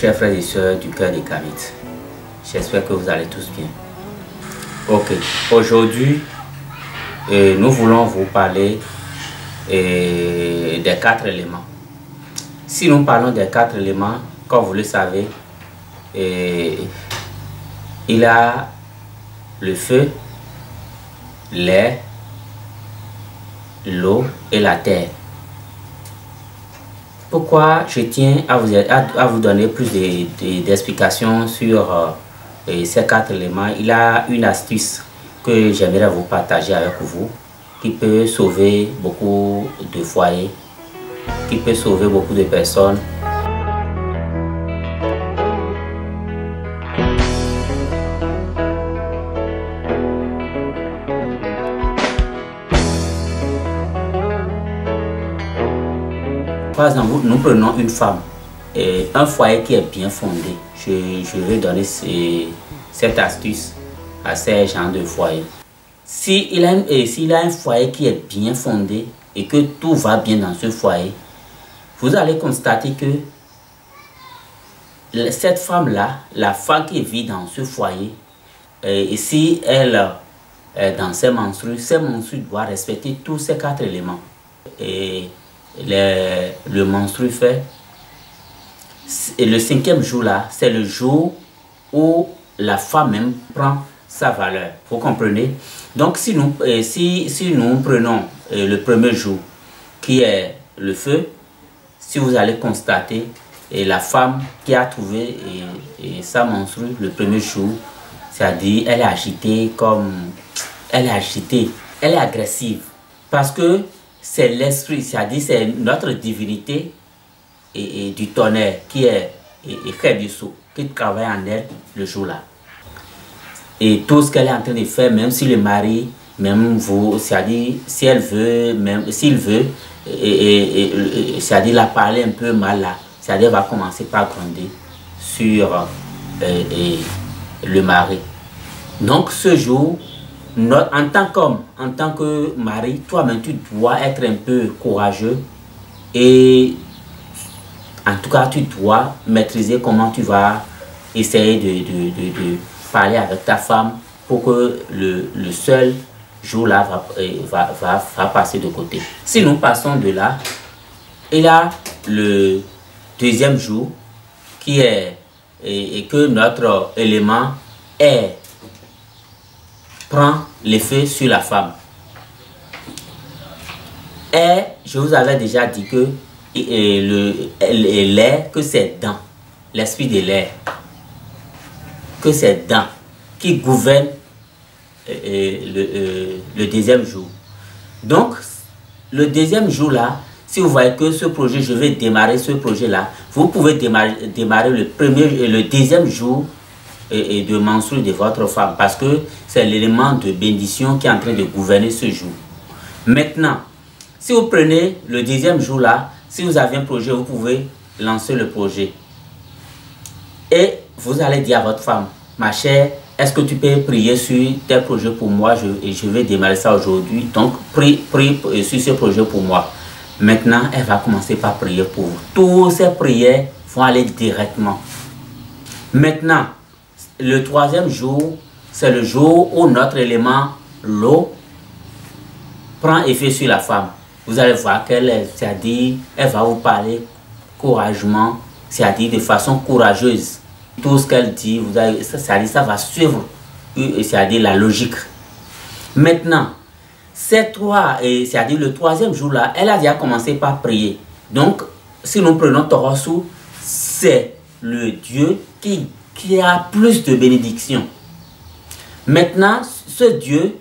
chers frères et sœurs du cœur des Kamites. J'espère que vous allez tous bien. Ok, aujourd'hui, nous voulons vous parler des 4 éléments. Si nous parlons des 4 éléments, comme vous le savez, il y a le feu, l'air, l'eau et la terre. Pourquoi je tiens à vous donner plus d'explications sur ces 4 éléments? Il y a une astuce que j'aimerais vous partager avec vous qui peut sauver beaucoup de foyers, qui peut sauver beaucoup de personnes. Par exemple, nous prenons une femme, un foyer qui est bien fondé. Je vais donner cette astuce à ces gens de foyer. S'il a un foyer qui est bien fondé et que tout va bien dans ce foyer, vous allez constater que cette femme-là, la femme qui vit dans ce foyer, et si elle est dans ses menstrues doit respecter tous ces 4 éléments. Et le menstru fait, et le 5e jour là, c'est le jour où la femme même prend sa valeur. Vous comprenez? Donc si nous prenons le premier jour qui est le feu, si vous allez constater, et la femme qui a trouvé sa menstrue le premier jour, c'est-à-dire elle est agitée, elle est agressive, parce que c'est l'esprit, c'est-à-dire c'est notre divinité et du tonnerre qui est qui travaille en elle le jour-là. Et tout ce qu'elle est en train de faire, même si le mari, même vous, c'est-à-dire si elle veut, même s'il veut, c'est-à-dire la parler un peu mal là, c'est-à-dire va commencer par gronder sur le mari. Donc ce jour, en tant qu'homme, en tant que mari, toi-même tu dois être un peu courageux et en tout cas tu dois maîtriser comment tu vas essayer de parler avec ta femme pour que le seul jour là va passer de côté. Si nous passons de là, il y a le 2e jour qui est et que notre élément est prend l'effet sur la femme. Et je vous avais déjà dit que l'air, que c'est dans l'esprit de l'air, que c'est dans qui gouverne le 2e jour. Donc le 2e jour là, si vous voyez que ce projet, je vais démarrer ce projet là, vous pouvez démarrer le 2e jour et de menstruer de votre femme, parce que c'est l'élément de bénédiction qui est en train de gouverner ce jour. Maintenant, si vous prenez le 2e jour là, si vous avez un projet, vous pouvez lancer le projet. Et vous allez dire à votre femme, ma chère, est-ce que tu peux prier sur tel projet pour moi? Je vais démarrer ça aujourd'hui. Donc, prie sur ce projet pour moi. Maintenant, elle va commencer par prier pour vous. Toutes ces prières vont aller directement. Maintenant, le 3e jour, c'est le jour où notre élément, l'eau, prend effet sur la femme. Vous allez voir qu'elle, c'est-à-dire, elle va vous parler courageusement, c'est-à-dire de façon courageuse. Tout ce qu'elle dit, c'est-à-dire ça va suivre, c'est-à-dire la logique. Maintenant, c'est-à-dire le 3e jour là, elle a déjà commencé par prier. Donc, si nous prenons Torosu, c'est le Dieu qui a plus de bénédictions. Maintenant, ce Dieu,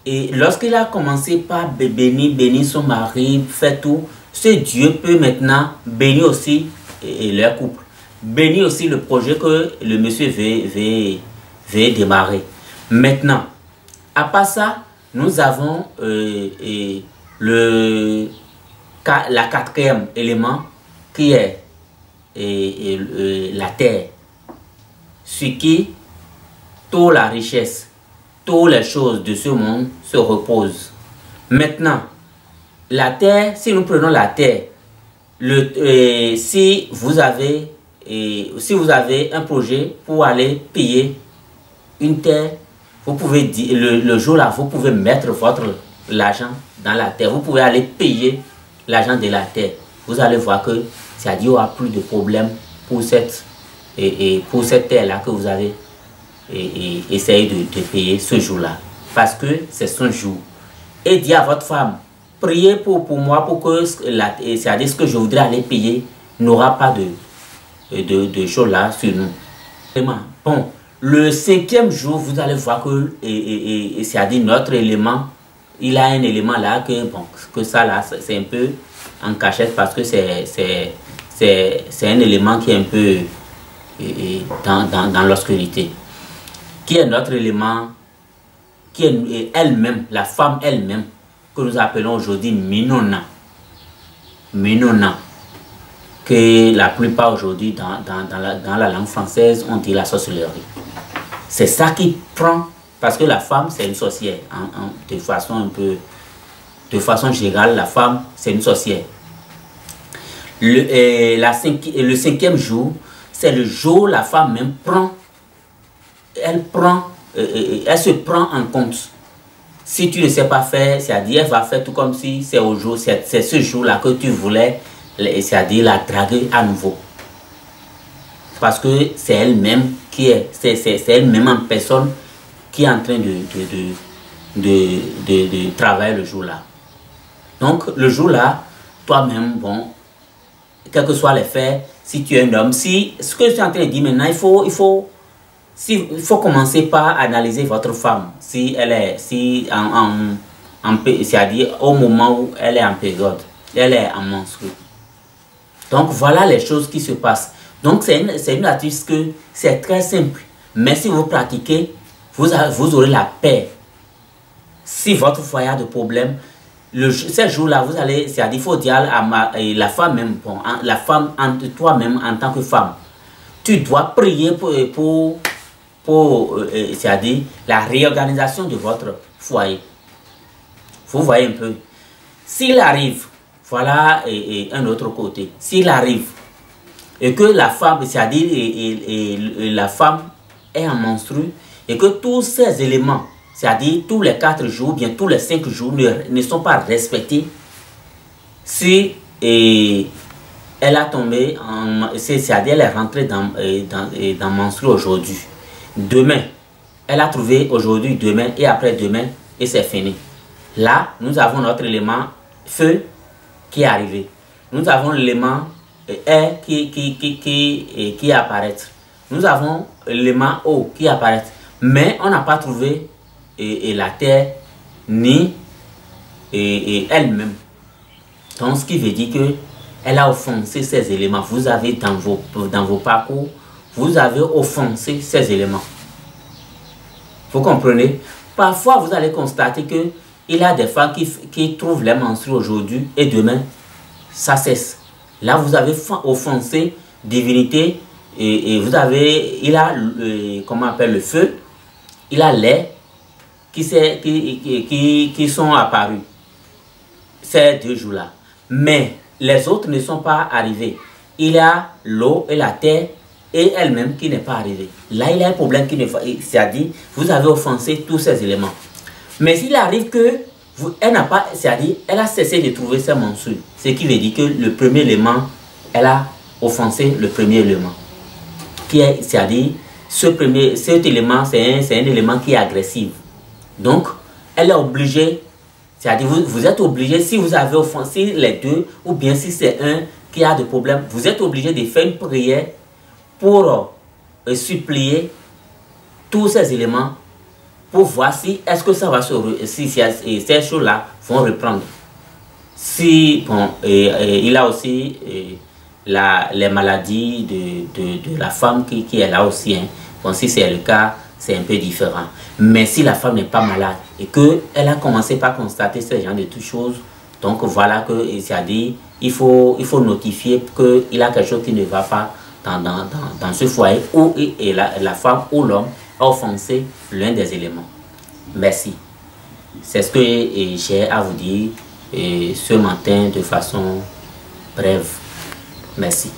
et lorsqu'il a commencé par bénir son mari, fait tout, ce Dieu peut maintenant bénir aussi leur couple. Bénir aussi le projet que le monsieur veut démarrer. Maintenant, à part ça, nous avons la 4e élément qui est la terre, sur qui toute la richesse, toutes les choses de ce monde se reposent. Maintenant, la terre, si nous prenons la terre, si vous avez si vous avez un projet pour aller payer une terre, vous pouvez dire, le jour là, vous pouvez mettre l'argent dans la terre. Vous pouvez aller payer l'argent de la terre. Vous allez voir que c'est-à-dire il n'y aura plus de problème pour cette terre-là que vous avez essayé de payer ce jour-là. Parce que c'est son jour. Et dites à votre femme, priez pour moi pour que c'est-à-dire ce que je voudrais aller payer n'aura pas de choses là sur nous. Bon, le 5e jour, vous allez voir que c'est-à-dire notre élément, il a un élément là que ça là, c'est un peu en cachette parce que c'est un élément qui est un peu dans l'obscurité. Qui est notre élément, qui est elle-même, la femme elle-même, que nous appelons aujourd'hui Minona. Minona. Que la plupart aujourd'hui dans la langue française, on dit la sorcellerie. C'est ça qui prend, parce que la femme c'est une sorcière, de façon générale, la femme c'est une sorcière. Le 5e jour, c'est le jour où la femme même elle se prend en compte. Si tu ne sais pas faire, c'est-à-dire elle va faire tout comme si c'est ce jour-là que tu voulais, c'est-à-dire la draguer à nouveau. Parce que c'est elle-même c'est elle-même en personne qui est en train de travailler le jour-là. Donc le jour-là, toi-même, bon, quels que soient les faits, si tu es un homme, si ce que je suis en train de dire maintenant, il faut commencer par analyser votre femme, si elle est, c'est-à-dire au moment où elle est en période, elle est en menstrues. Donc voilà les choses qui se passent. Donc c'est une astuce que c'est très simple, mais si vous pratiquez, vous aurez la paix. Si votre foyer a de problèmes, ces jours-là, vous allez, c'est-à-dire il faut dire à la femme même, bon, la femme, toi-même en tant que femme, tu dois prier pour c'est-à-dire la réorganisation de votre foyer. Vous voyez un peu. S'il arrive, voilà un autre côté. S'il arrive et que la femme, c'est-à-dire la femme est en menstrue et que tous ces éléments, c'est-à-dire tous les 4 jours, bien tous les 5 jours ne sont pas respectés, si elle a tombé, c'est-à-dire elle est rentrée dans menstrue aujourd'hui. Demain, elle a trouvé aujourd'hui, demain et après-demain et c'est fini. Là, nous avons notre élément feu qui est arrivé. Nous avons l'élément air qui apparaît. Nous avons l'élément eau qui apparaît. Mais on n'a pas trouvé la terre ni elle-même. Donc, ce qui veut dire que elle a offensé ces éléments. Vous avez dans vos parcours, vous avez offensé ces éléments. Vous comprenez? Parfois, vous allez constater que il y a des femmes qui trouvent les menstrues aujourd'hui et demain, ça cesse. Là, vous avez offensé divinité et vous avez, il a, comment on appelle, le feu, il a l'air qui sont apparus ces 2 jours-là. Mais les autres ne sont pas arrivés. Il y a l'eau et la terre et elle-même qui n'est pas arrivée. Là, il y a un problème qui ne va, c'est-à-dire, vous avez offensé tous ces éléments. Mais s'il arrive que elle n'a pas, c'est-à-dire, elle a cessé de trouver ses menstrues, ce qui veut dire que le premier élément, elle a offensé le premier élément. Qui est, c'est-à-dire, cet élément, c'est un élément qui est agressif. Donc, elle est obligée, c'est-à-dire, vous êtes obligé, si vous avez offensé les 2, ou bien si c'est un qui a des problèmes, vous êtes obligé de faire une prière pour supplier tous ces éléments pour voir si est-ce que ça va si ces choses-là vont reprendre. Si bon, il a aussi les maladies de la femme qui est là aussi. Hein. Bon, si c'est le cas, c'est un peu différent. Mais si la femme n'est pas malade et qu'elle a commencé par constater ce genre de toutes choses, donc voilà que c'est-à-dire il faut notifier qu'il a quelque chose qui ne va pas dans ce foyer où la femme ou l'homme a offensé l'un des éléments. Merci. C'est ce que j'ai à vous dire ce matin de façon brève. Merci.